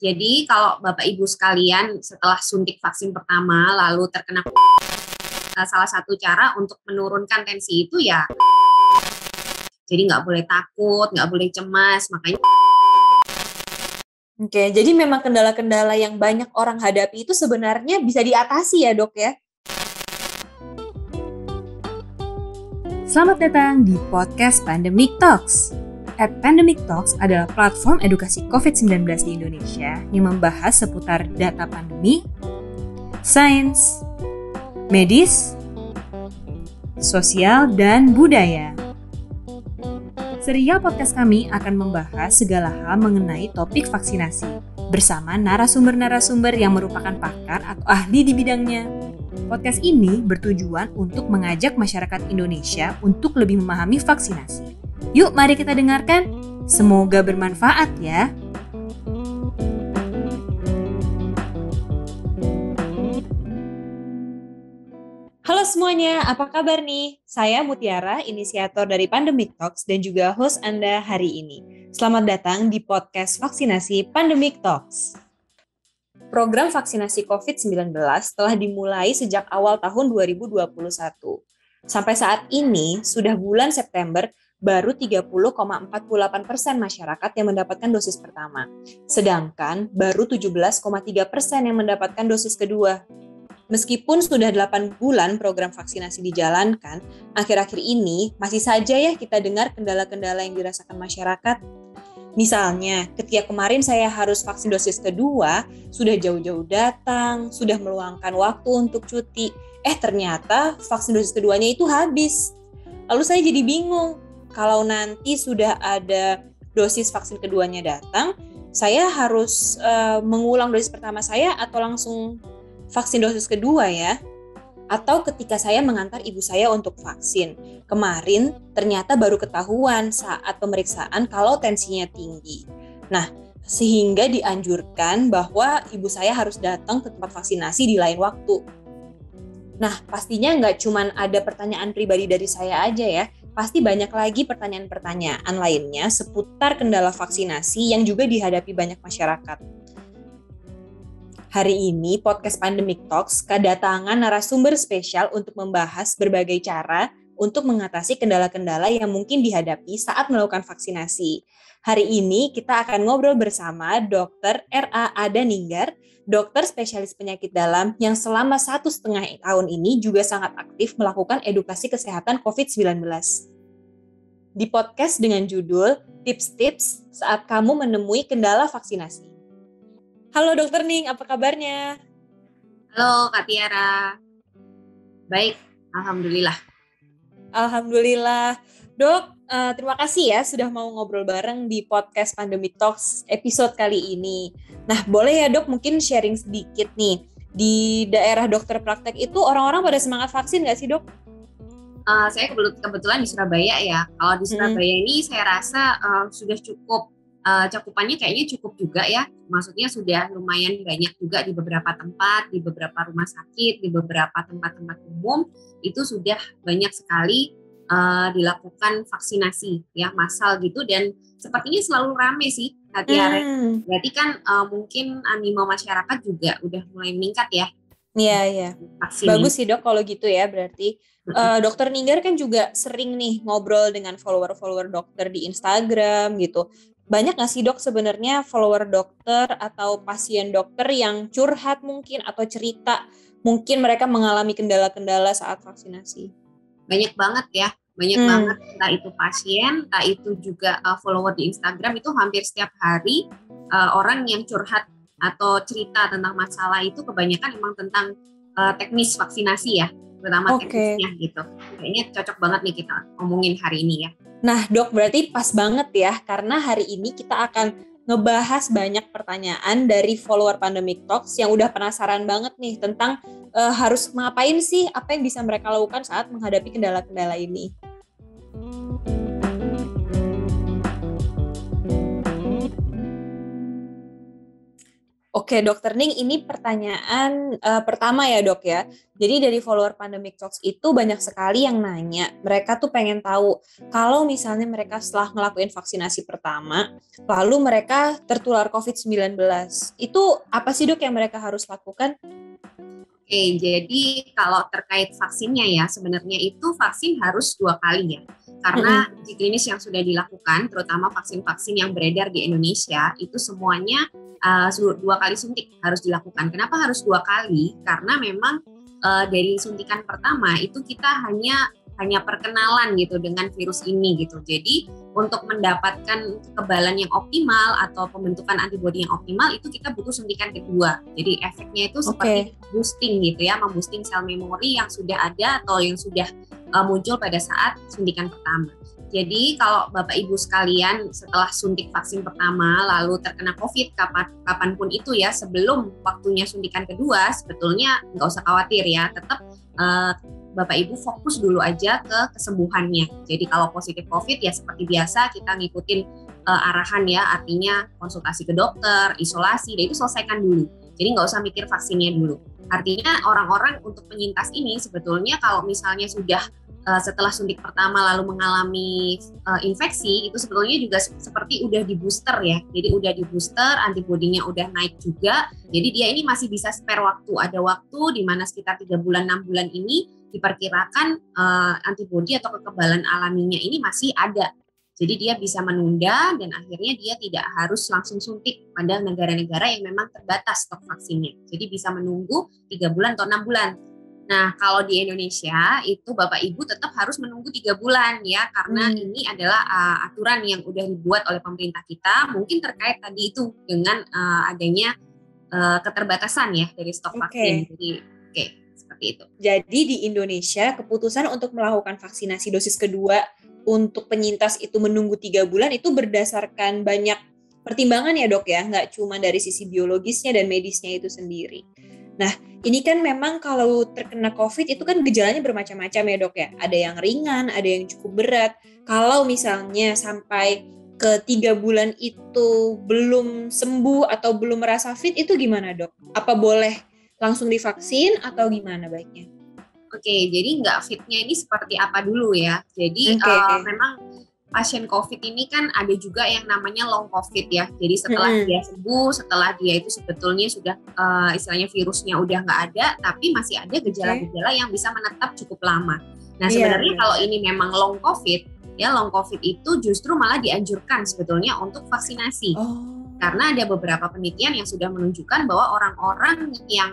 Jadi kalau Bapak Ibu sekalian setelah suntik vaksin pertama lalu terkena salah satu cara untuk menurunkan tensi itu ya jadi nggak boleh takut, nggak boleh cemas, makanya Oke, jadi memang kendala-kendala yang banyak orang hadapi itu sebenarnya bisa diatasi ya dok ya? Selamat datang di podcast Pandemic Talks. Pandemic Talks adalah platform edukasi COVID-19 di Indonesia yang membahas seputar data pandemi, sains, medis, sosial, dan budaya. Serial podcast kami akan membahas segala hal mengenai topik vaksinasi bersama narasumber-narasumber yang merupakan pakar atau ahli di bidangnya. Podcast ini bertujuan untuk mengajak masyarakat Indonesia untuk lebih memahami vaksinasi. Yuk mari kita dengarkan, semoga bermanfaat ya. Halo semuanya, apa kabar nih? Saya Mutiara, inisiator dari Pandemic Talks dan juga host Anda hari ini. Selamat datang di podcast vaksinasi Pandemic Talks. Program vaksinasi COVID-19 telah dimulai sejak awal tahun 2021. Sampai saat ini, sudah bulan September, baru 30,48% masyarakat yang mendapatkan dosis pertama. Sedangkan baru 17,3% yang mendapatkan dosis kedua. Meskipun sudah 8 bulan program vaksinasi dijalankan, akhir-akhir ini masih saja ya kita dengar kendala-kendala yang dirasakan masyarakat. Misalnya, ketika kemarin saya harus vaksin dosis kedua, sudah jauh-jauh datang, sudah meluangkan waktu untuk cuti. Ternyata vaksin dosis keduanya itu habis. Lalu saya jadi bingung, kalau nanti sudah ada dosis vaksin keduanya datang, saya harus mengulang dosis pertama saya atau langsung vaksin dosis kedua ya? Atau ketika saya mengantar ibu saya untuk vaksin. Kemarin ternyata baru ketahuan saat pemeriksaan kalau tensinya tinggi. Nah, sehingga dianjurkan bahwa ibu saya harus datang ke tempat vaksinasi di lain waktu. Nah, pastinya nggak cuma ada pertanyaan pribadi dari saya aja ya. Pasti banyak lagi pertanyaan-pertanyaan lainnya seputar kendala vaksinasi yang juga dihadapi banyak masyarakat. Hari ini podcast Pandemic Talks kedatangan narasumber spesial untuk membahas berbagai cara untuk mengatasi kendala-kendala yang mungkin dihadapi saat melakukan vaksinasi. Hari ini kita akan ngobrol bersama Dr. R.A. Adaninggar, dokter spesialis penyakit dalam yang selama 1,5 tahun ini juga sangat aktif melakukan edukasi kesehatan COVID-19. Di podcast dengan judul Tips-Tips Saat Kamu Menemui Kendala Vaksinasi. Halo Dokter Ning, apa kabarnya? halo Kak Tiara. Baik, alhamdulillah. Alhamdulillah. Dok, terima kasih ya sudah mau ngobrol bareng di podcast Pandemic Talks episode kali ini. Nah, boleh ya dok mungkin sharing sedikit nih. Di daerah dokter praktek itu orang-orang pada semangat vaksin nggak sih dok? Saya kebetulan di Surabaya ya. Kalau di Surabaya ini saya rasa sudah cukup, cakupannya kayaknya cukup juga ya. Maksudnya sudah lumayan banyak juga di beberapa tempat, di beberapa rumah sakit, di beberapa tempat-tempat umum itu sudah banyak sekali dilakukan vaksinasi ya massal gitu dan sepertinya selalu rame sih Kak Tiara. Berarti kan mungkin animo masyarakat juga udah mulai meningkat ya. Iya. Bagus sih dok kalau gitu ya berarti. Dokter Ninggar kan juga sering nih ngobrol dengan follower-follower dokter di Instagram gitu. Banyak nggak sih dok sebenarnya follower dokter atau pasien dokter yang curhat mungkin atau cerita mungkin mereka mengalami kendala-kendala saat vaksinasi? Banyak banget ya, banyak banget entah itu pasien, entah itu juga follower di Instagram itu hampir setiap hari orang yang curhat atau cerita tentang masalah itu kebanyakan emang tentang teknis vaksinasi ya, terutama teknisnya gitu. Kayaknya cocok banget nih kita ngomongin hari ini ya. Nah dok, berarti pas banget ya, karena hari ini kita akan ngebahas banyak pertanyaan dari follower Pandemic Talks yang udah penasaran banget nih tentang harus ngapain sih, apa yang bisa mereka lakukan saat menghadapi kendala-kendala ini. Oke, Dokter Ning, ini pertanyaan pertama ya dok ya. Jadi dari follower Pandemic Talks itu banyak sekali yang nanya, mereka tuh pengen tahu kalau misalnya mereka setelah ngelakuin vaksinasi pertama, lalu mereka tertular COVID-19, itu apa sih dok yang mereka harus lakukan? Oke, jadi kalau terkait vaksinnya ya, sebenarnya itu vaksin harus 2 kali ya. Karena uji klinis yang sudah dilakukan, terutama vaksin-vaksin yang beredar di Indonesia, itu semuanya 2 kali suntik harus dilakukan. Kenapa harus 2 kali? Karena memang dari suntikan pertama itu kita hanya perkenalan gitu dengan virus ini gitu. Jadi untuk mendapatkan kekebalan yang optimal atau pembentukan antibodi yang optimal itu kita butuh suntikan kedua. Jadi efeknya itu seperti boosting gitu ya, memboosting sel memori yang sudah ada atau yang sudah muncul pada saat suntikan pertama. Jadi kalau Bapak Ibu sekalian setelah suntik vaksin pertama lalu terkena COVID kapanpun itu ya, sebelum waktunya suntikan kedua, sebetulnya nggak usah khawatir ya, tetap Bapak Ibu fokus dulu aja ke kesembuhannya. Jadi kalau positif COVID ya seperti biasa kita ngikutin arahan ya, artinya konsultasi ke dokter, isolasi, dan itu selesaikan dulu. Jadi nggak usah mikir vaksinnya dulu. Artinya orang-orang untuk penyintas ini sebetulnya kalau misalnya sudah setelah suntik pertama lalu mengalami infeksi, itu sebetulnya juga seperti udah di booster ya. Jadi udah di booster, antibodinya udah naik juga. Jadi dia ini masih bisa spare waktu. Ada waktu di mana sekitar 3 bulan, 6 bulan ini diperkirakan antibodi atau kekebalan alaminya ini masih ada. Jadi dia bisa menunda dan akhirnya dia tidak harus langsung suntik pada negara-negara yang memang terbatas stok vaksinnya. Jadi bisa menunggu 3 bulan atau 6 bulan. Nah, kalau di Indonesia itu Bapak Ibu tetap harus menunggu 3 bulan ya, karena ini adalah aturan yang udah dibuat oleh pemerintah kita, mungkin terkait tadi itu dengan adanya keterbatasan ya dari stok vaksin. Jadi seperti itu. Jadi di Indonesia keputusan untuk melakukan vaksinasi dosis kedua untuk penyintas itu menunggu 3 bulan itu berdasarkan banyak pertimbangan ya dok ya, nggak cuma dari sisi biologisnya dan medisnya itu sendiri. Nah, ini kan memang kalau terkena COVID itu kan gejalanya bermacam-macam ya dok ya. Ada yang ringan, ada yang cukup berat. Kalau misalnya sampai ke 3 bulan itu belum sembuh atau belum merasa fit, itu gimana dok? Apa boleh langsung divaksin atau gimana baiknya? Oke, jadi nggak fitnya ini seperti apa dulu ya. Jadi memang pasien COVID ini kan ada juga yang namanya long COVID ya. Jadi setelah dia sembuh, setelah dia itu sebetulnya sudah istilahnya virusnya udah nggak ada, tapi masih ada gejala-gejala yang bisa menetap cukup lama. Nah sebenarnya kalau ini memang long COVID, ya long COVID itu justru malah dianjurkan sebetulnya untuk vaksinasi. Karena ada beberapa penelitian yang sudah menunjukkan bahwa orang-orang yang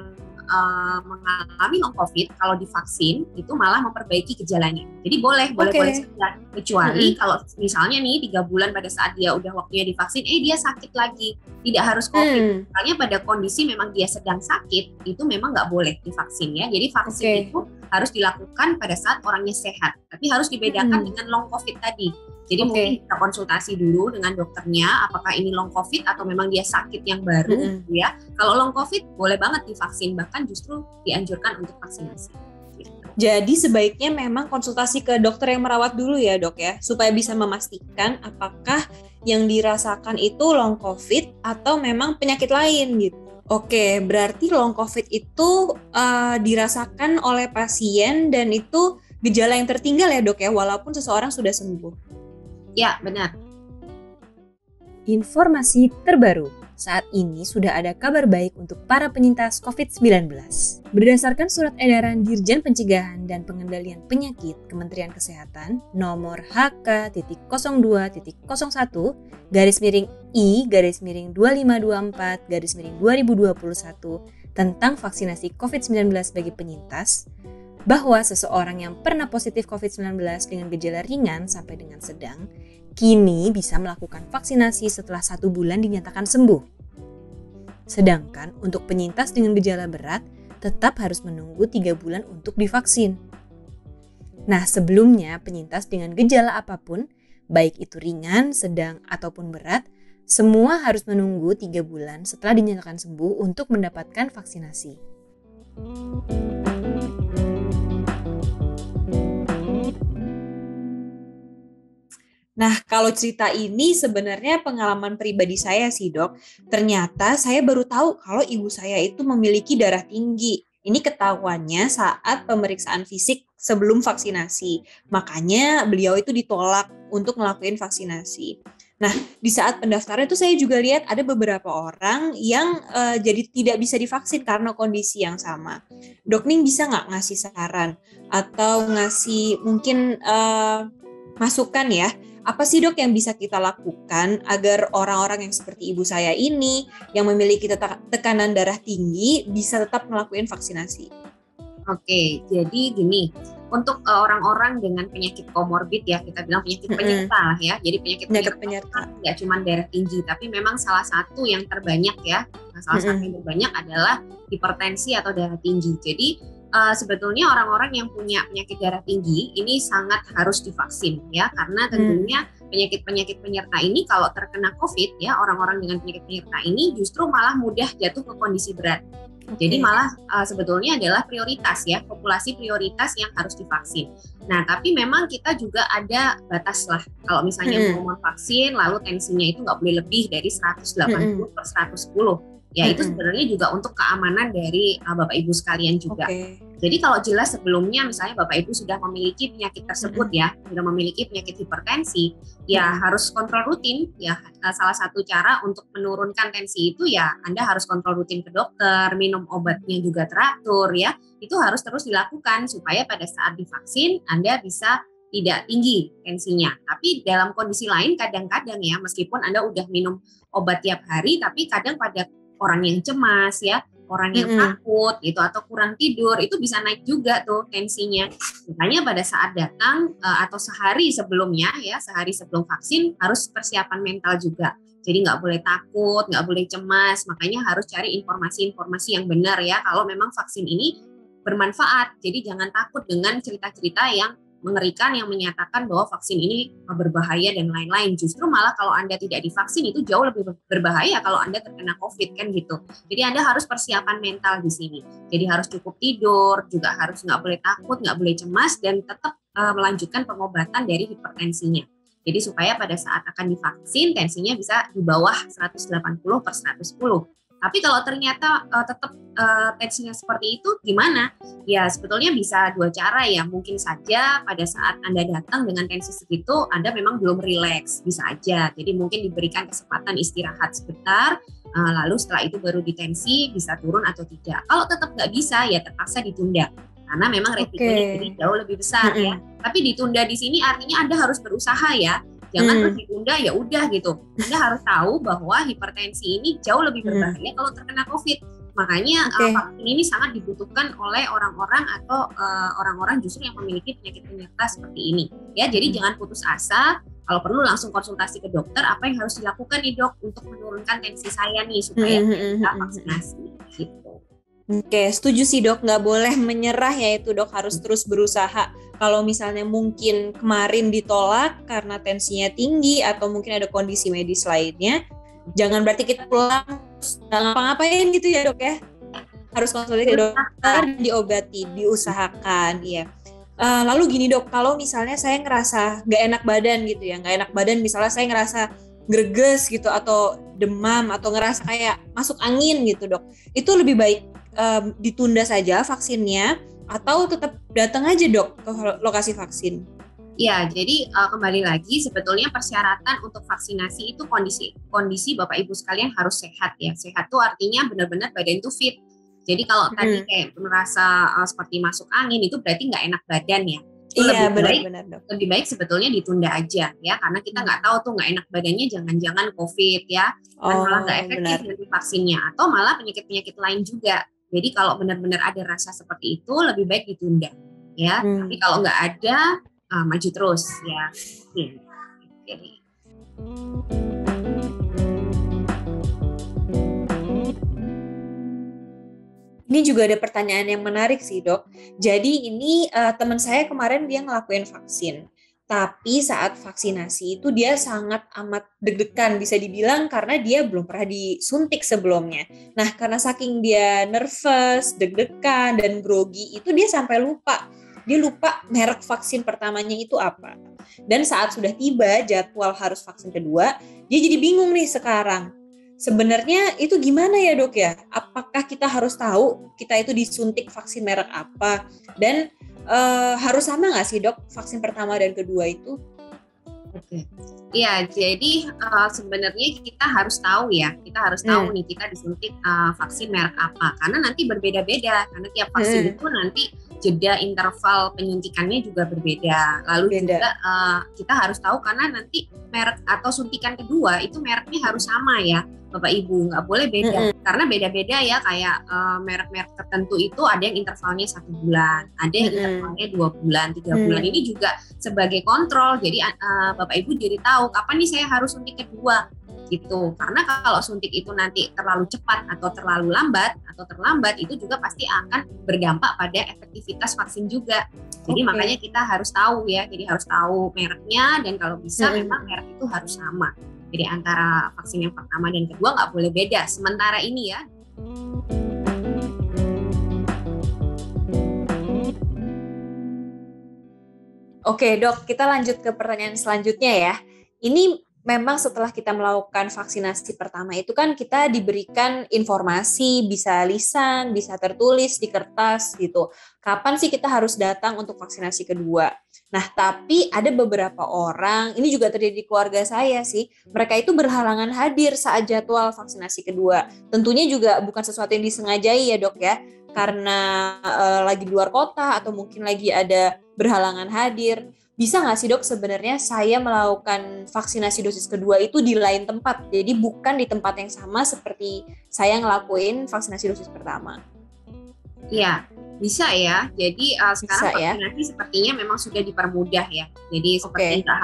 mengalami long COVID kalau divaksin itu malah memperbaiki gejalanya. Jadi boleh saja. Kecuali kalau misalnya nih 3 bulan pada saat dia udah waktunya divaksin, dia sakit lagi. Tidak harus COVID. Misalnya pada kondisi memang dia sedang sakit, itu memang nggak boleh divaksin ya. Jadi vaksin itu harus dilakukan pada saat orangnya sehat. Tapi harus dibedakan dengan long COVID tadi. Jadi mungkin kita konsultasi dulu dengan dokternya apakah ini long COVID atau memang dia sakit yang baru gitu ya. Kalau long COVID boleh banget divaksin, bahkan justru dianjurkan untuk vaksinasi. Gitu. Jadi sebaiknya memang konsultasi ke dokter yang merawat dulu ya dok ya, supaya bisa memastikan apakah yang dirasakan itu long COVID atau memang penyakit lain gitu. Oke, berarti long COVID itu dirasakan oleh pasien dan itu gejala yang tertinggal ya dok ya, walaupun seseorang sudah sembuh. Ya, benar. Informasi terbaru. Saat ini sudah ada kabar baik untuk para penyintas COVID-19. Berdasarkan surat edaran Dirjen Pencegahan dan Pengendalian Penyakit Kementerian Kesehatan nomor HK-I-2524-2021 tentang vaksinasi COVID-19 bagi penyintas, bahwa seseorang yang pernah positif COVID-19 dengan gejala ringan sampai dengan sedang, kini bisa melakukan vaksinasi setelah 1 bulan dinyatakan sembuh. Sedangkan untuk penyintas dengan gejala berat, tetap harus menunggu 3 bulan untuk divaksin. Nah, sebelumnya penyintas dengan gejala apapun, baik itu ringan, sedang, ataupun berat, semua harus menunggu 3 bulan setelah dinyatakan sembuh untuk mendapatkan vaksinasi. Nah, kalau cerita ini sebenarnya pengalaman pribadi saya sih, Dok. Ternyata saya baru tahu kalau ibu saya itu memiliki darah tinggi. Ini ketahuannya saat pemeriksaan fisik sebelum vaksinasi. Makanya beliau itu ditolak untuk ngelakuin vaksinasi. Nah, di saat pendaftaran itu saya juga lihat ada beberapa orang yang jadi tidak bisa divaksin karena kondisi yang sama. Dok Ning bisa nggak ngasih saran atau ngasih mungkin masukan ya, apa sih Dok yang bisa kita lakukan agar orang-orang yang seperti ibu saya ini yang memiliki tekanan darah tinggi bisa tetap ngelakuin vaksinasi? Oke, jadi gini, untuk orang-orang dengan penyakit komorbid ya, kita bilang penyakit penyerta lah ya. Jadi penyakit penyerta nggak cuma darah tinggi, tapi memang salah satu yang terbanyak ya, salah satu yang terbanyak adalah hipertensi atau darah tinggi. Jadi sebetulnya orang-orang yang punya penyakit darah tinggi ini sangat harus divaksin ya, karena tentunya penyakit-penyakit penyerta ini kalau terkena COVID ya, orang-orang dengan penyakit penyerta ini justru malah mudah jatuh ke kondisi berat. Jadi malah sebetulnya adalah prioritas ya, populasi prioritas yang harus divaksin. Nah, tapi memang kita juga ada batas lah. Kalau misalnya mau vaksin, lalu tensinya itu nggak boleh lebih dari 180 per 110. Ya itu sebenarnya juga untuk keamanan dari Bapak Ibu sekalian juga. Jadi kalau jelas sebelumnya misalnya Bapak Ibu sudah memiliki penyakit tersebut ya, sudah memiliki penyakit hipertensi, ya harus kontrol rutin ya. Salah satu cara untuk menurunkan tensi itu ya Anda harus kontrol rutin ke dokter, minum obatnya juga teratur ya. Itu harus terus dilakukan supaya pada saat divaksin Anda bisa tidak tinggi tensinya. Tapi dalam kondisi lain kadang-kadang ya, meskipun Anda udah minum obat tiap hari, tapi kadang pada orang yang cemas ya, orang yang takut gitu atau kurang tidur itu bisa naik juga tuh tensinya. Makanya pada saat datang atau sehari sebelumnya ya, sehari sebelum vaksin harus persiapan mental juga. Jadi nggak boleh takut, nggak boleh cemas. Makanya harus cari informasi-informasi yang benar ya kalau memang vaksin ini bermanfaat. Jadi jangan takut dengan cerita-cerita yang mengerikan yang menyatakan bahwa vaksin ini berbahaya dan lain-lain. Justru malah kalau Anda tidak divaksin itu jauh lebih berbahaya kalau Anda terkena COVID kan gitu. Jadi Anda harus persiapan mental di sini. Jadi harus cukup tidur, juga harus nggak boleh takut, nggak boleh cemas, dan tetap melanjutkan pengobatan dari hipertensinya. Jadi supaya pada saat akan divaksin tensinya bisa di bawah 180 per 110. Tapi kalau ternyata tetap tensinya seperti itu gimana? Ya sebetulnya bisa dua cara ya. Mungkin saja pada saat Anda datang dengan tensi segitu Anda memang belum rileks, bisa aja. Jadi mungkin diberikan kesempatan istirahat sebentar, lalu setelah itu baru ditensi bisa turun atau tidak. Kalau tetap nggak bisa ya terpaksa ditunda. Karena memang resikonya jadi jauh lebih besar ya. Tapi ditunda di sini artinya Anda harus berusaha ya. Jangan terus ditunda ya udah gitu. Anda harus tahu bahwa hipertensi ini jauh lebih berbahaya kalau terkena COVID. Makanya vaksin ini sangat dibutuhkan oleh orang-orang atau orang-orang justru yang memiliki penyakit penyerta seperti ini. Ya, jadi jangan putus asa. Kalau perlu langsung konsultasi ke dokter. Apa yang harus dilakukan nih dok untuk menurunkan tensi saya nih supaya bisa vaksinasi gitu. Oke, setuju sih dok, nggak boleh menyerah ya itu dok, harus terus berusaha. Kalau misalnya mungkin kemarin ditolak karena tensinya tinggi atau mungkin ada kondisi medis lainnya, jangan berarti kita pulang nggak ngapa-ngapain gitu ya dok ya. Harus konsultasi ke dokter, diobati, diusahakan ya. Lalu gini dok, kalau misalnya saya ngerasa nggak enak badan gitu ya, nggak enak badan misalnya saya ngerasa greges gitu atau demam atau ngerasa kayak masuk angin gitu dok, itu lebih baik ditunda saja vaksinnya atau tetap datang aja dok ke lokasi vaksin? Ya, jadi kembali lagi sebetulnya persyaratan untuk vaksinasi itu kondisi Bapak Ibu sekalian harus sehat ya. Sehat itu artinya benar-benar badan itu fit. Jadi kalau tadi kayak merasa seperti masuk angin itu berarti nggak enak badan ya. Iya benar-benar dok. Lebih baik sebetulnya ditunda aja ya, karena kita nggak tahu tuh nggak enak badannya jangan-jangan COVID ya, kan malah nggak efektif nanti vaksinnya atau malah penyakit-penyakit lain juga. Jadi kalau benar-benar ada rasa seperti itu lebih baik ditunda ya. Tapi kalau nggak ada maju terus ya. Jadi. Ini juga ada pertanyaan yang menarik sih dok. Jadi ini teman saya kemarin dia ngelakuin vaksin. Tapi saat vaksinasi itu dia sangat amat deg-degan bisa dibilang karena dia belum pernah disuntik sebelumnya. Nah karena saking dia nervous, deg-degan dan grogi itu dia sampai lupa dia lupa merek vaksin pertamanya itu apa. Dan saat sudah tiba jadwal harus vaksin kedua, dia jadi bingung nih sekarang. Sebenarnya itu gimana ya dok ya? Apakah kita harus tahu kita itu disuntik vaksin merek apa? Dan harus sama nggak sih dok vaksin pertama dan kedua itu? Oke, iya. Jadi sebenarnya kita harus tahu ya, kita harus tahu nih kita disuntik vaksin merek apa, karena nanti berbeda-beda, karena tiap vaksin itu nanti jeda interval penyuntikannya juga berbeda. Lalu juga kita harus tahu karena nanti merek atau suntikan kedua itu mereknya harus sama ya, Bapak Ibu, nggak boleh beda, karena beda-beda ya. Kayak merek-merek tertentu itu ada yang intervalnya 1 bulan, ada yang intervalnya 2 bulan, 3 bulan. Ini juga sebagai kontrol, jadi Bapak Ibu jadi tahu kapan nih saya harus suntik kedua gitu. Karena kalau suntik itu nanti terlalu cepat atau terlalu lambat atau terlambat, itu juga pasti akan berdampak pada efektivitas vaksin juga. Jadi makanya kita harus tahu ya, jadi harus tahu mereknya, dan kalau bisa memang merek itu harus sama. Jadi antara vaksin yang pertama dan kedua nggak boleh beda sementara ini ya. Oke dok, kita lanjut ke pertanyaan selanjutnya ya. Ini memang setelah kita melakukan vaksinasi pertama itu kan kita diberikan informasi, bisa lisan, bisa tertulis di kertas gitu. Kapan sih kita harus datang untuk vaksinasi kedua? Nah, tapi ada beberapa orang, ini juga terjadi di keluarga saya sih, mereka itu berhalangan hadir saat jadwal vaksinasi kedua. Tentunya juga bukan sesuatu yang disengajai ya dok ya, karena lagi di luar kota atau mungkin lagi ada berhalangan hadir. Bisa nggak sih dok sebenarnya saya melakukan vaksinasi dosis kedua itu di lain tempat, jadi bukan di tempat yang sama seperti saya ngelakuin vaksinasi dosis pertama? Iya, bisa ya. Jadi sekarang vaksinasi sepertinya memang sudah dipermudah ya. Jadi seperti tidak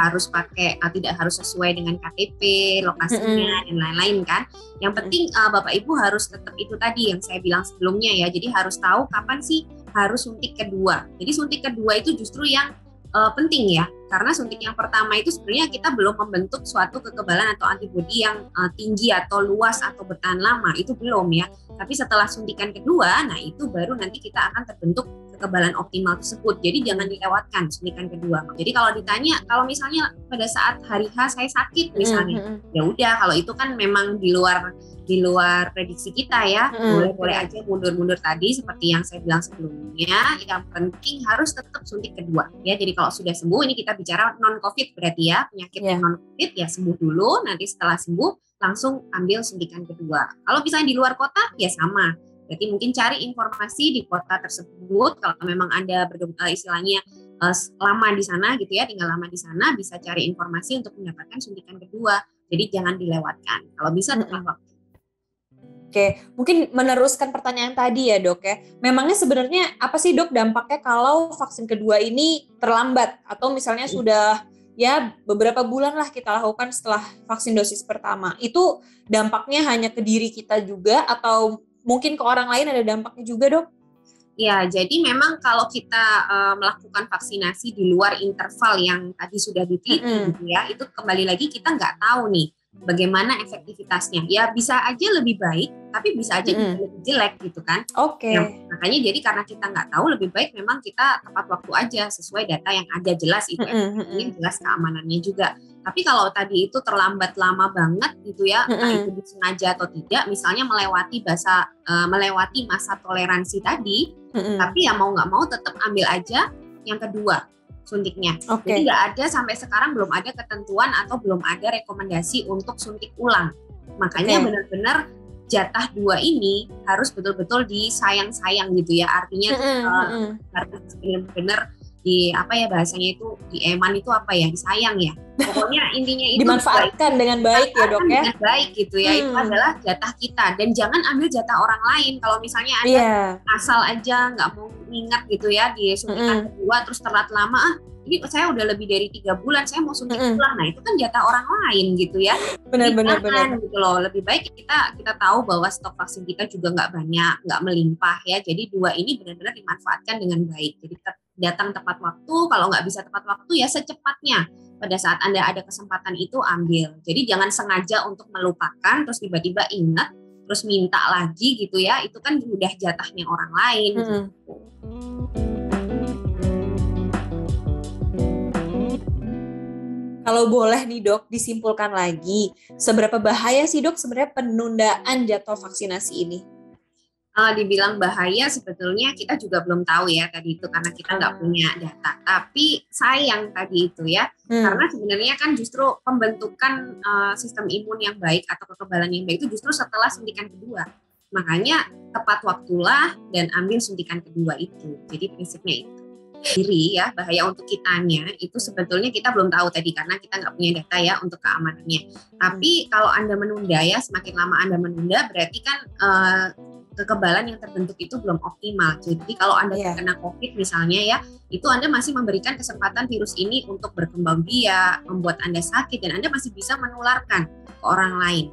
harus sesuai dengan KTP, lokasinya dan lain-lain kan. Yang penting Bapak Ibu harus tetap itu tadi yang saya bilang sebelumnya ya. Jadi harus tahu kapan sih harus suntik kedua. Jadi suntik kedua itu justru yang penting ya, karena suntik yang pertama itu sebenarnya kita belum membentuk suatu kekebalan atau antibodi yang tinggi atau luas atau bertahan lama, itu belum ya. Tapi setelah suntikan kedua, nah itu baru nanti kita akan terbentuk kekebalan optimal tersebut. Jadi jangan dilewatkan suntikan kedua. Jadi kalau ditanya, kalau misalnya pada saat hari H saya sakit misalnya, ya udah, kalau itu kan memang di luar prediksi kita ya, boleh aja mundur-mundur tadi seperti yang saya bilang sebelumnya. Yang penting harus tetap suntik kedua ya. Jadi kalau sudah sembuh, ini kita bicara non COVID berarti ya, penyakit yang non COVID ya, sembuh dulu, nanti setelah sembuh langsung ambil suntikan kedua. Kalau misalnya di luar kota ya sama, berarti mungkin cari informasi di kota tersebut. Kalau memang Anda istilahnya lama di sana gitu ya, tinggal lama di sana, bisa cari informasi untuk mendapatkan suntikan kedua. Jadi jangan dilewatkan. Kalau bisa tepat waktu. Oke, mungkin meneruskan pertanyaan tadi ya dok ya. Memangnya sebenarnya apa sih dok dampaknya kalau vaksin kedua ini terlambat atau misalnya sudah ya beberapa bulan lah kita lakukan setelah vaksin dosis pertama? Itu dampaknya hanya ke diri kita juga atau mungkin ke orang lain ada dampaknya juga dok? Ya, jadi memang kalau kita melakukan vaksinasi di luar interval yang tadi sudah diteliti gitu ya, itu kembali lagi kita nggak tahu nih bagaimana efektivitasnya. Ya bisa aja lebih baik, tapi bisa aja lebih jelek gitu kan. Oke. Ya, makanya jadi karena kita nggak tahu, lebih baik memang kita tepat waktu aja sesuai data yang ada, jelas itu efektifnya, jelas keamanannya juga. Tapi kalau tadi itu terlambat lama banget gitu ya, entah itu disengaja atau tidak, misalnya melewati masa toleransi tadi, tapi ya mau nggak mau tetap ambil aja yang kedua suntiknya. Jadi nggak ada, sampai sekarang belum ada ketentuan atau belum ada rekomendasi untuk suntik ulang. Makanya benar-benar jatah 2 ini harus betul-betul disayang-sayang gitu ya. Artinya harus benar-benar di apa ya bahasanya itu, di eman itu apa ya, disayang ya. Pokoknya intinya itu dimanfaatkan dengan baik ya dok ya. Dengan baik gitu ya. Itu adalah jatah kita, dan jangan ambil jatah orang lain. Kalau misalnya ada asal aja nggak mau ingat gitu ya di suntikan kedua terus telat lama, ini saya udah lebih dari 3 bulan saya mau suntik ulang, nah itu kan jatah orang lain gitu ya. Benar gitu loh. Lebih baik kita tahu bahwa stok vaksin kita juga nggak banyak, nggak melimpah ya. Jadi 2 ini benar-benar dimanfaatkan dengan baik. Jadi datang tepat waktu, kalau nggak bisa tepat waktu ya secepatnya pada saat Anda ada kesempatan itu ambil. Jadi jangan sengaja untuk melupakan terus tiba-tiba ingat terus minta lagi gitu ya, itu kan udah jatahnya orang lain gitu. Kalau boleh nih dok, disimpulkan lagi, seberapa bahaya sih dok sebenarnya penundaan jadwal vaksinasi ini? Dibilang bahaya sebetulnya kita juga belum tahu ya tadi itu karena kita nggak punya data. Tapi sayang tadi itu ya, karena sebenarnya kan justru pembentukan sistem imun yang baik atau kekebalan yang baik itu justru setelah suntikan kedua. Makanya tepat waktulah dan ambil suntikan kedua itu. Jadi prinsipnya itu. Diri ya, bahaya untuk kitanya itu sebetulnya kita belum tahu tadi karena kita nggak punya data ya untuk keamanannya. Tapi kalau Anda menunda ya, semakin lama Anda menunda berarti kan kekebalan yang terbentuk itu belum optimal. Jadi kalau Anda terkena COVID misalnya ya, itu Anda masih memberikan kesempatan virus ini untuk berkembang biak, membuat Anda sakit, dan Anda masih bisa menularkan ke orang lain.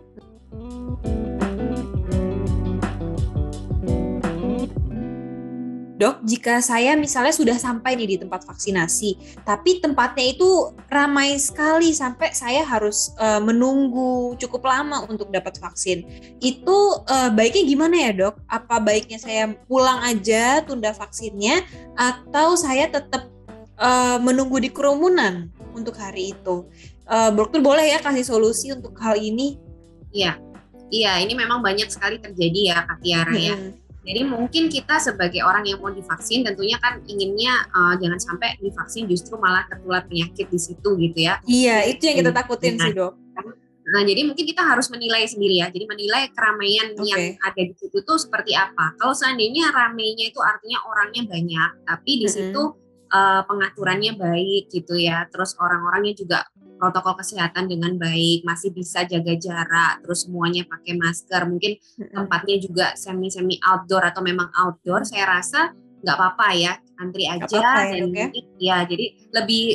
Dok, jika saya misalnya sudah sampai nih di tempat vaksinasi, tapi tempatnya itu ramai sekali sampai saya harus menunggu cukup lama untuk dapat vaksin. Itu baiknya gimana ya dok? Apa baiknya saya pulang aja tunda vaksinnya atau saya tetap menunggu di kerumunan untuk hari itu? Dokter boleh ya kasih solusi untuk hal ini? Iya, ini memang banyak sekali terjadi ya Kak Tiara ya. Jadi mungkin kita sebagai orang yang mau divaksin tentunya kan inginnya jangan sampai divaksin justru malah tertular penyakit di situ gitu ya. Iya, itu yang kita takutin sih dok. Nah, jadi mungkin kita harus menilai sendiri ya. Jadi menilai keramaian yang ada di situ tuh seperti apa. Kalau seandainya ramainya itu artinya orangnya banyak, tapi di situ pengaturannya baik gitu ya. Terus orang-orangnya juga protokol kesehatan dengan baik, masih bisa jaga jarak, terus semuanya pakai masker, mungkin tempatnya juga semi outdoor atau memang outdoor, saya rasa nggak apa-apa ya, antri aja dan mungkin ya jadi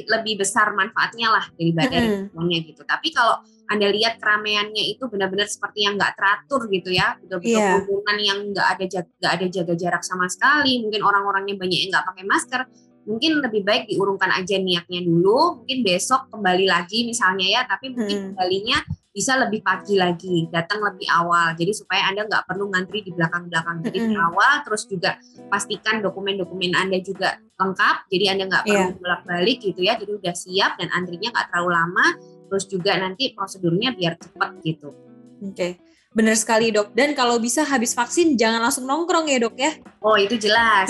lebih besar manfaatnya lah daripada semuanya gitu. Tapi kalau Anda lihat keramaiannya itu benar-benar seperti yang nggak teratur gitu ya, betul-betul kerumunan yang nggak ada jaga jarak sama sekali, mungkin orang-orangnya banyak yang nggak pakai masker. Mungkin lebih baik diurungkan aja niatnya dulu, mungkin besok kembali lagi misalnya ya, tapi mungkin kembalinya bisa lebih pagi lagi, datang lebih awal, jadi supaya Anda nggak perlu ngantri di belakang-belakang, jadi di awal, terus juga pastikan dokumen-dokumen Anda juga lengkap, jadi Anda nggak perlu bolak-balik gitu ya, jadi udah siap dan antrinya nggak terlalu lama, terus juga nanti prosedurnya biar cepat gitu. Oke. Benar sekali dok, dan kalau bisa habis vaksin jangan langsung nongkrong ya dok ya. Oh itu jelas,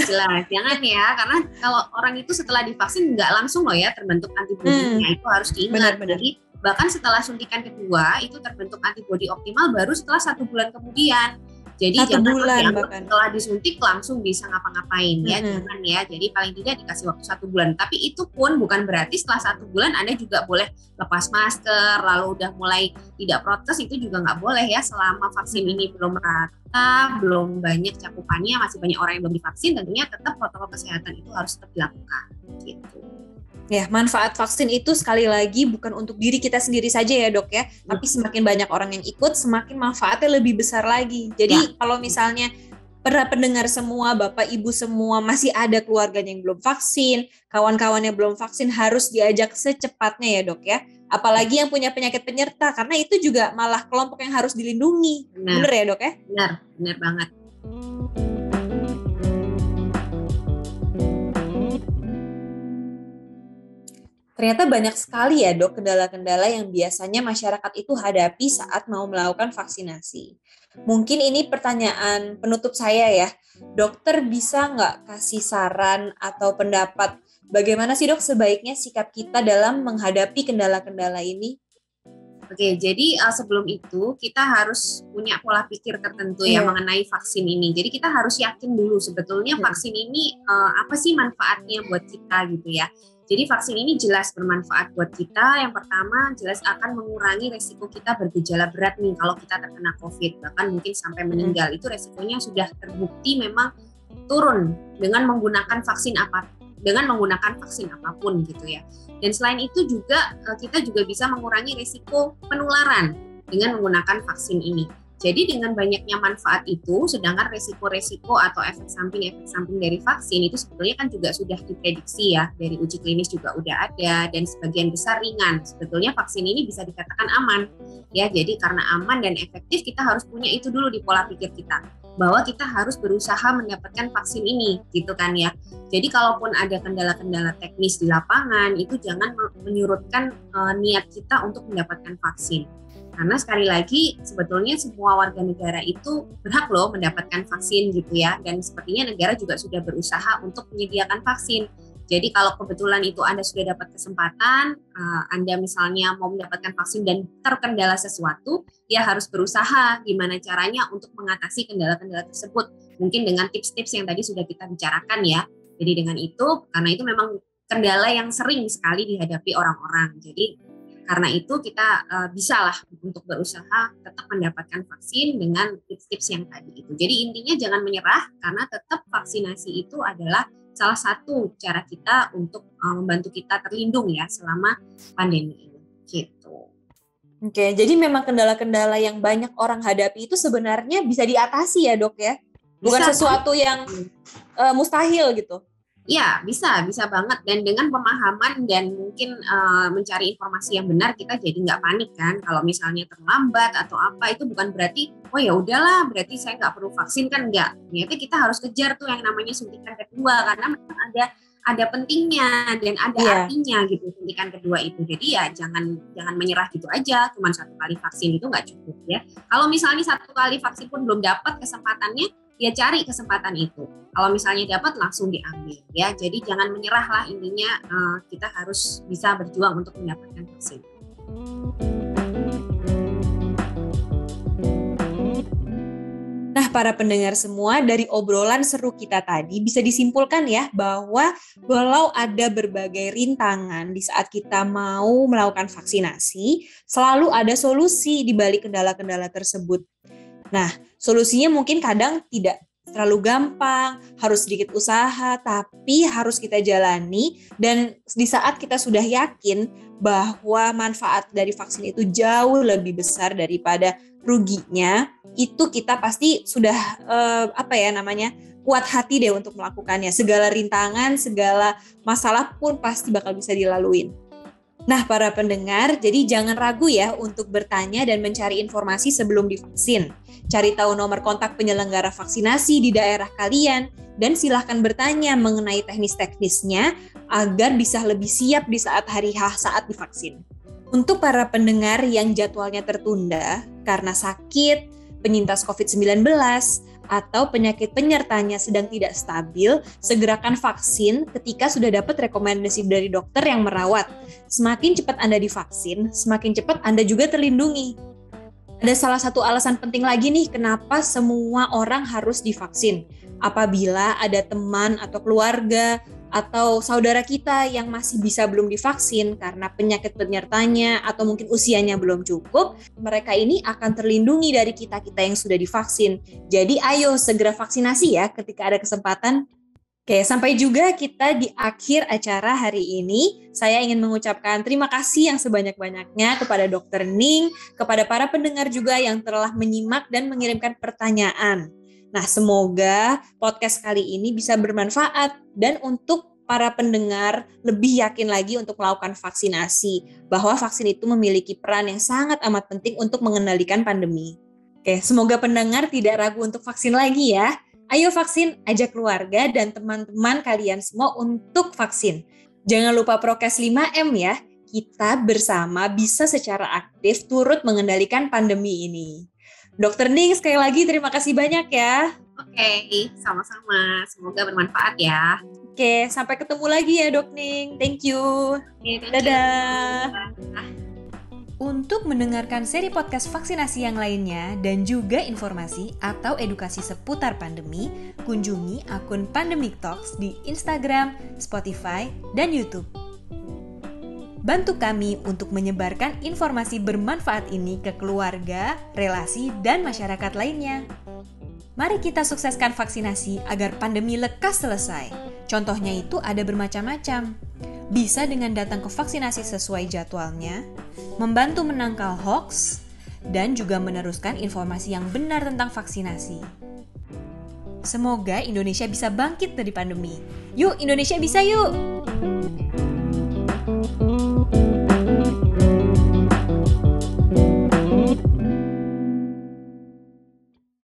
jangan ya, karena kalau orang itu setelah divaksin nggak langsung loh ya terbentuk antibodinya, itu harus diingat. Jadi bahkan setelah suntikan kedua itu terbentuk antibodi optimal baru setelah 1 bulan kemudian. Jadi jangan setelah disuntik langsung bisa ngapa-ngapain ya, jangan ya. Jadi paling tidak dikasih waktu 1 bulan. Tapi itu pun bukan berarti setelah 1 bulan Anda juga boleh lepas masker, lalu udah mulai tidak protes, itu juga nggak boleh ya. Selama vaksin ini belum rata, belum banyak cakupannya, masih banyak orang yang belum divaksin, tentunya tetap protokol kesehatan itu harus tetap dilakukan gitu. Ya, manfaat vaksin itu sekali lagi bukan untuk diri kita sendiri saja ya dok ya, tapi semakin banyak orang yang ikut, semakin manfaatnya lebih besar lagi. Jadi kalau misalnya para pendengar semua, bapak ibu semua masih ada keluarganya yang belum vaksin, kawan-kawannya belum vaksin, harus diajak secepatnya ya dok ya. Apalagi yang punya penyakit penyerta, karena itu juga malah kelompok yang harus dilindungi. Bener ya dok ya? Bener banget. Ternyata banyak sekali ya dok kendala-kendala yang biasanya masyarakat itu hadapi saat mau melakukan vaksinasi. Mungkin ini pertanyaan penutup saya ya. Dokter bisa nggak kasih saran atau pendapat bagaimana sih dok sebaiknya sikap kita dalam menghadapi kendala-kendala ini? Oke, jadi sebelum itu kita harus punya pola pikir tertentu ya mengenai vaksin ini. Jadi kita harus yakin dulu sebetulnya vaksin ini apa sih manfaatnya buat kita gitu ya. Jadi vaksin ini jelas bermanfaat buat kita. Yang pertama jelas akan mengurangi resiko kita bergejala berat nih kalau kita terkena COVID, bahkan mungkin sampai meninggal. Itu resikonya sudah terbukti memang turun dengan menggunakan vaksin apapun gitu ya. Dan selain itu juga kita juga bisa mengurangi resiko penularan dengan menggunakan vaksin ini. Jadi dengan banyaknya manfaat itu, sedangkan resiko-resiko atau efek samping dari vaksin itu sebetulnya kan juga sudah diprediksi ya, dari uji klinis juga udah ada dan sebagian besar ringan. Sebetulnya vaksin ini bisa dikatakan aman ya, jadi karena aman dan efektif kita harus punya itu dulu di pola pikir kita. bahwa kita harus berusaha mendapatkan vaksin ini gitu kan ya. Jadi kalaupun ada kendala-kendala teknis di lapangan itu jangan menyurutkan niat kita untuk mendapatkan vaksin. Karena sekali lagi sebetulnya semua warga negara itu berhak loh mendapatkan vaksin gitu ya, dan sepertinya negara juga sudah berusaha untuk menyediakan vaksin. Jadi kalau kebetulan itu Anda sudah dapat kesempatan, Anda misalnya mau mendapatkan vaksin dan terkendala sesuatu, ya harus berusaha gimana caranya untuk mengatasi kendala-kendala tersebut. Mungkin dengan tips-tips yang tadi sudah kita bicarakan ya. Jadi dengan itu, karena itu memang kendala yang sering sekali dihadapi orang-orang. Jadi karena itu kita bisalah untuk berusaha tetap mendapatkan vaksin dengan tips-tips yang tadi itu. Jadi intinya jangan menyerah karena tetap vaksinasi itu adalah salah satu cara kita untuk membantu kita terlindung ya selama pandemi ini. Gitu. Oke, jadi memang kendala-kendala yang banyak orang hadapi itu sebenarnya bisa diatasi ya dok ya? Bukan bisa, sesuatu yang mustahil gitu. Ya, bisa banget. Dan dengan pemahaman dan mungkin mencari informasi yang benar, kita jadi nggak panik kan. Kalau misalnya terlambat atau apa, itu bukan berarti, oh ya udahlah, berarti saya nggak perlu vaksin kan, nggak. Ternyata kita harus kejar tuh yang namanya suntikan kedua, karena memang ada pentingnya dan ada artinya gitu suntikan kedua itu. Jadi ya jangan menyerah gitu aja. Cuma 1 kali vaksin itu nggak cukup ya. Kalau misalnya 1 kali vaksin pun belum dapat kesempatannya, ya cari kesempatan itu. Kalau misalnya dapat langsung diambil ya. Jadi jangan menyerah lah, intinya kita harus bisa berjuang untuk mendapatkan vaksin. Nah, para pendengar semua, dari obrolan seru kita tadi bisa disimpulkan ya bahwa walau ada berbagai rintangan di saat kita mau melakukan vaksinasi, selalu ada solusi di balik kendala-kendala tersebut. Nah, solusinya mungkin kadang tidak terlalu gampang, harus sedikit usaha, tapi harus kita jalani. Dan di saat kita sudah yakin bahwa manfaat dari vaksin itu jauh lebih besar daripada ruginya, itu kita pasti sudah kuat hati deh untuk melakukannya. Segala rintangan, segala masalah pun pasti bakal bisa dilaluin. Nah, para pendengar, jadi jangan ragu ya untuk bertanya dan mencari informasi sebelum divaksin. Cari tahu nomor kontak penyelenggara vaksinasi di daerah kalian, dan silahkan bertanya mengenai teknis-teknisnya agar bisa lebih siap di saat hari H saat divaksin. Untuk para pendengar yang jadwalnya tertunda karena sakit, penyintas COVID-19, atau penyakit penyertanya sedang tidak stabil, segerakan vaksin ketika sudah dapat rekomendasi dari dokter yang merawat. Semakin cepat Anda divaksin, semakin cepat Anda juga terlindungi. Ada salah satu alasan penting lagi nih kenapa semua orang harus divaksin. Apabila ada teman atau keluarga atau saudara kita yang masih bisa belum divaksin karena penyakit penyertanya atau mungkin usianya belum cukup, mereka ini akan terlindungi dari kita-kita yang sudah divaksin. Jadi ayo segera vaksinasi ya ketika ada kesempatan. Oke, sampai juga kita di akhir acara hari ini. Saya ingin mengucapkan terima kasih yang sebanyak-banyaknya kepada Dr. Ning, kepada para pendengar juga yang telah menyimak dan mengirimkan pertanyaan. Nah, semoga podcast kali ini bisa bermanfaat dan untuk para pendengar lebih yakin lagi untuk melakukan vaksinasi, bahwa vaksin itu memiliki peran yang sangat amat penting untuk mengendalikan pandemi. Oke, semoga pendengar tidak ragu untuk vaksin lagi ya. Ayo vaksin, ajak keluarga dan teman-teman kalian semua untuk vaksin. Jangan lupa prokes 5M ya. Kita bersama bisa secara aktif turut mengendalikan pandemi ini. Dr. Ning, sekali lagi terima kasih banyak ya. Oke, sama-sama. Semoga bermanfaat ya. Oke, sampai ketemu lagi ya Dok Ning. Thank you. Dadah. Untuk mendengarkan seri podcast vaksinasi yang lainnya dan juga informasi atau edukasi seputar pandemi, kunjungi akun Pandemic Talks di Instagram, Spotify, dan YouTube. Bantu kami untuk menyebarkan informasi bermanfaat ini ke keluarga, relasi, dan masyarakat lainnya. Mari kita sukseskan vaksinasi agar pandemi lekas selesai. Contohnya itu ada bermacam-macam. Bisa dengan datang ke vaksinasi sesuai jadwalnya, membantu menangkal hoax, dan juga meneruskan informasi yang benar tentang vaksinasi. Semoga Indonesia bisa bangkit dari pandemi. Yuk, Indonesia bisa yuk!